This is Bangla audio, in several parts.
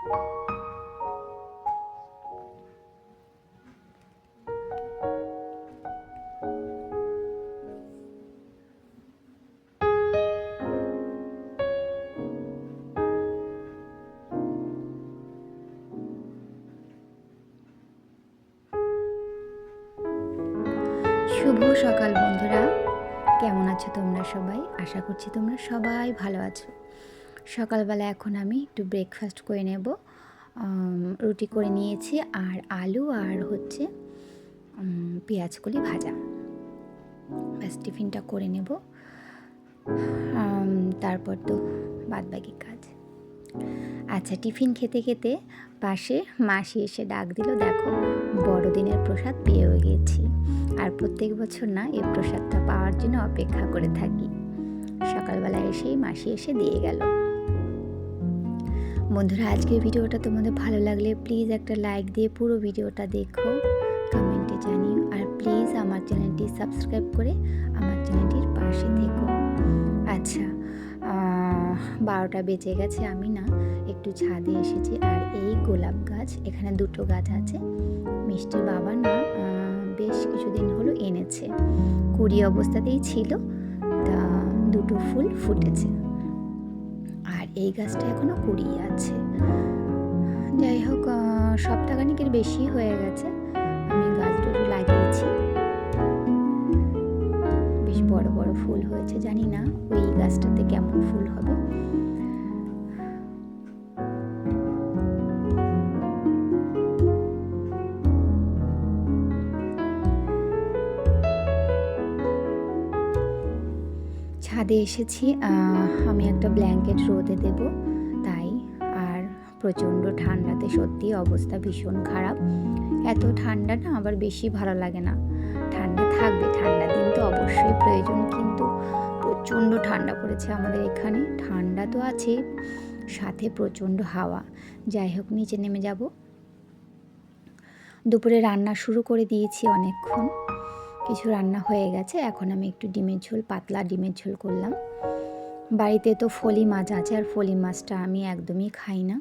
শুভ সকাল বন্ধুরা, কেমন আছো তোমরা সবাই? আশা করছি তোমরা সবাই ভালো আছো। সকালবেলা এখন আমি একটু ব্রেকফাস্ট করে নেব। রুটি করে নিয়েছি আর আলু আর হচ্ছে পেঁয়াজকলি ভাজা। ব্যাস টিফিনটা করে নেব, তারপর তো বাদবাকি কাজ। আচ্ছা, টিফিন খেতে খেতে পাশে মাসি এসে ডাক দিল, দেখো বড়দিনের প্রসাদ পেয়েও গেছি। আর প্রত্যেক বছর না এই প্রসাদটা পাওয়ার জন্য অপেক্ষা করে থাকি। সকালবেলা এসেই মাসি এসে দিয়ে গেল। বন্ধুরা, আজকের ভিডিওটা তোমাদের ভালো লাগলে প্লিজ একটা লাইক দিয়ে পুরো ভিডিওটা দেখো, কমেন্টে জানিও। আর প্লিজ আমার চ্যানেলটি সাবস্ক্রাইব করে আমার চ্যানেলটির পাশে থেকো। আচ্ছা, 12টা বেজে গেছে, আমি না একটু ছাদে এসেছি। আর এই গোলাপ গাছ, এখানে দুটো গাছ আছে, মিষ্টির বাবা না বেশ কিছুদিন হলো এনেছে, কুড়ি অবস্থাতেই ছিল, তা দুটো ফুল ফুটেছে। আর এই গাছটা এখনো কুড়ি আছে। যাই হোক, সপ্তাহখানিকের বেশি হয়ে গেছে আমি গাছ দুটো লাগিয়েছি। বেশ বড় বড় ফুল হয়েছে, জানি না ওই গাছটাতে কেমন ফুল হবে। ছাদে এসেছি, আমি একটা ব্ল্যাঙ্কেট রোদে দেব তাই। আর প্রচণ্ড ঠান্ডাতে সত্যি অবস্থা ভীষণ খারাপ। এত ঠান্ডা না আবার বেশি ভালো লাগে না। ঠান্ডা থাকবে, ঠান্ডা দিন তো অবশ্যই প্রয়োজন, কিন্তু প্রচণ্ড ঠান্ডা পড়েছে আমাদের এখানে। ঠান্ডা তো আছে, সাথে প্রচণ্ড হাওয়া। যাই হোক, নিচে নেমে যাব। দুপুরে রান্না শুরু করে দিয়েছি অনেকক্ষণ, কিছু রান্না হয়ে গেছে। এখন আমি একটু ডিমের ঝোল, পাতলা ডিমের ঝোল করলাম। বাড়িতে তো ফলি মাছ আছে, আর ফলি মাছটা আমি একদমই খাই না,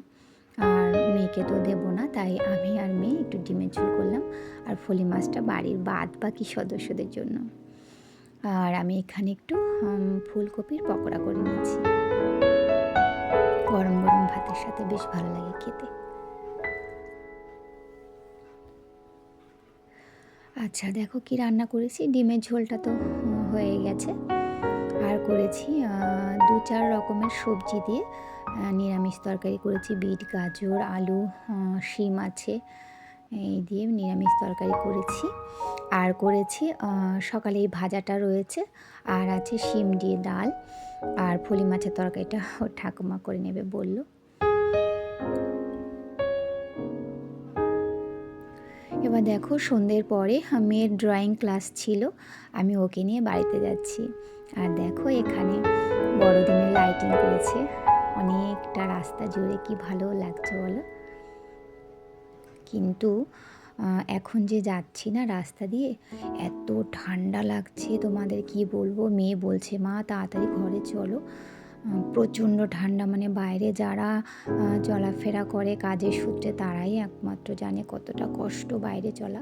আর মেয়েকে তো দেবো না, তাই আমি আর মেয়ে একটু ডিমের ঝোল করলাম। আর ফলি মাছটা বাড়ির বাদ বাকি সদস্যদের জন্য। আর আমি এখানে একটু ফুলকপির পকোড়া করে নিয়েছি, গরম গরম ভাতের সাথে বেশ ভালো লাগে খেতে। আচ্ছা, দেখো কি রান্না করেছি। ডিমের ঝোলটা তো হয়ে গেছে, আর করেছি 2-4 রকমের সবজি দিয়ে নিরামিষ তরকারি করেছি। বিট, গাজর, আলু, শিম আছে, এই দিয়ে নিরামিষ তরকারি করেছি। আর করেছি সকালে এই ভাজাটা রয়েছে, আর আছে শিম দিয়ে ডাল। আর ফলি মাছের তরকারিটা ওর ঠাকুমা করে নেবে বললো। এবার দেখো, সন্ধ্যের পরে মেয়ের ড্রয়িং ক্লাস ছিল, আমি ওকে নিয়ে বাড়িতে যাচ্ছি। আর দেখো এখানে বড়দিনের লাইটিং করেছে অনেকটা রাস্তা জুড়ে, কি ভালো লাগছে বলো। কিন্তু এখন যে যাচ্ছি না রাস্তা দিয়ে, এত ঠান্ডা লাগছে তোমাদের কি বলবো। মেয়ে বলছে, মা তাড়াতাড়ি ঘরে চলো, প্রচণ্ড ঠান্ডা। মানে বাইরে যারা চলাফেরা করে কাজের সূত্রে তারাই একমাত্র জানে কতটা কষ্ট বাইরে চলা।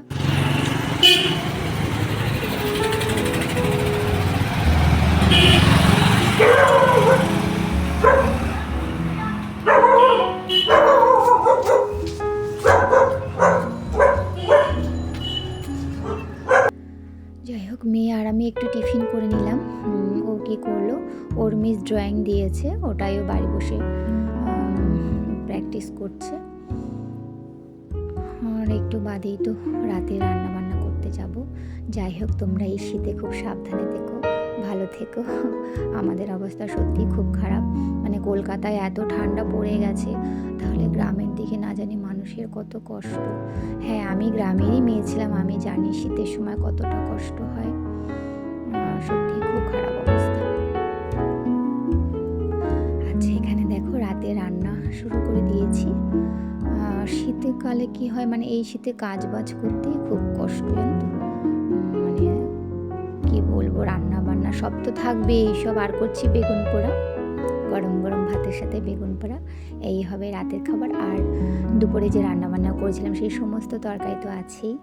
যাই হোক, মেয়ে আর আমি একটু টিফিন করে নিলাম। ও কী করলো, ওর মিস ড্রয়িং দিয়েছে, ওটাই ও বাড়ি বসে প্র্যাকটিস করছে। আর একটু বাদেই তো রাতে রান্না বান্না করতে যাব। যাই হোক, তোমরা এই শীতে খুব সাবধানে থেকো, ভালো থেকো। আমাদের অবস্থা সত্যি খুব খারাপ। মানে কলকাতায় এত ঠান্ডা পড়ে গেছে, তাহলে গ্রামের দিকে না জানি মানুষের কত কষ্ট। হ্যাঁ, আমি গ্রামেরই মেয়ে ছিলাম, আমি জানি শীতের সময় কতটা কষ্ট হয়। সত্যি খুব খারাপ অবস্থা। আচ্ছা, এখানে দেখো রাতে রান্না শুরু করে দিয়েছি। শীতকালে কি হয়, মানে এই শীতে কাজ বাজ করতেই খুব কষ্ট, জানো তো। মানে কি বলবো, রান্না বান্না সব তো থাকবে। এইসব আর করছি বেগুন পোড়া, গরম গরম ভাতের সাথে বেগুন পোড়া, এই হবে রাতের খাবার। আর দুপুরে যে রান্নাবান্না করেছিলাম সেই সমস্ত তরকারি তো আছেই।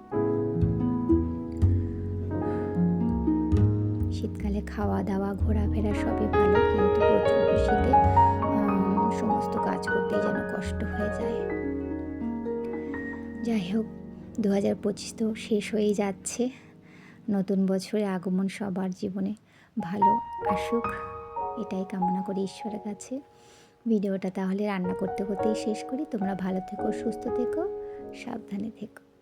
শীতকালে খাওয়া দাওয়া ঘোরাফেরা সবই ভালো, কিন্তু প্রচণ্ড শীতে সমস্ত কাজ করতেই যেন কষ্ট হয়ে যায়। যাই হোক, 2025 তো শেষ হয়েই যাচ্ছে। নতুন বছরে আগমন সবার জীবনে ভালো আসুক, এটাই কামনা করি ঈশ্বরের কাছে। ভিডিওটা তাহলে রান্না করতে করতেই শেষ করি। তোমরা ভালো থেকো, সুস্থ থেকো, সাবধানে থেকো।